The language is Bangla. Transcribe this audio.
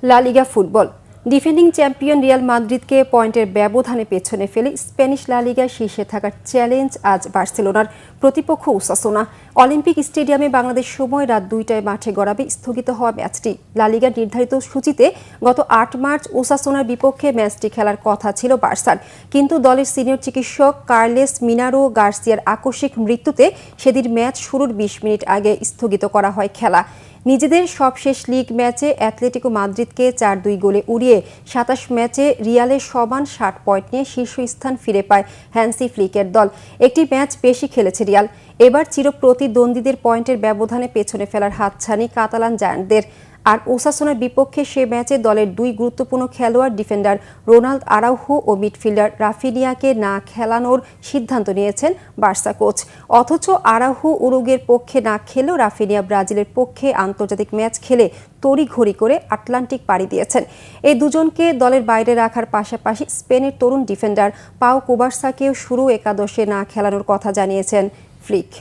লা লিগা ফুটবল। ডিফেন্ডিং চ্যাম্পিয়ন রিয়াল মাদ্রিদকে পয়েন্টের ব্যবধানে পেছনে ফেলে স্প্যানিশ লা লিগায় শীর্ষে থাকার চ্যালেঞ্জ আজ বার্সেলোনার। প্রতিপক্ষ ওসাসুনা। অলিম্পিক স্টেডিয়ামে বাংলাদেশ সময় রাত 2টায় মাঠে গড়াবে স্থগিত হওয়া ম্যাচটি। লা লিগার নির্ধারিত সূচিতে গত 8 মার্চ ওসাসুনার বিপক্ষে ম্যাচটি খেলার কথা ছিল বার্সার, কিন্তু দলের সিনিয়র চিকিৎসক কার্লেস মিনারো গার্সিয়ার আকস্মিক মৃত্যুতে সেদিন ম্যাচ শুরুর 20 মিনিট আগে স্থগিত করা হয় খেলা। নিজেদের সবশেষ লিগ ম্যাচে অ্যাটলেটিকো মাদ্রিদকে 4-2 গোলে উড়িয়ে 27 ম্যাচে রিয়ালের সমান 60 পয়েন্ট নিয়ে শীর্ষস্থান ফিরে পায় হ্যান্সি ফ্লিকের দল। একটি ম্যাচ বেশি খেলেছে রিয়াল। এবার চিরপ্রতিদ্বন্দ্বীদের পয়েন্টের ব্যবধানে পেছনে ফেলার হাতছানি কাতালান জায়ান্টদের। আর ওসাসুনার বিপক্ষে সে ম্যাচে দলের দুই গুরুত্বপূর্ণ খেলোয়াড় ডিফেন্ডার রোনাল্ড আরাউহো ও মিডফিল্ডার রাফিনিয়াকে না খেলানোর সিদ্ধান্ত নিয়েছেন বার্সা কোচ। অথচ আরাউহো উরুগুয়ের পক্ষে না খেলেও রাফিনিয়া ব্রাজিলের পক্ষে আন্তর্জাতিক ম্যাচ খেলে তড়িঘড়ি করে আটলান্টিক পাড়ি দিয়েছেন। এই দুজনকে দলের বাইরে রাখার পাশাপাশি স্পেনের তরুণ ডিফেন্ডার পাও কুবার্সাকেও শুরু একাদশে না খেলানোর কথা জানিয়েছেন ফ্লিক।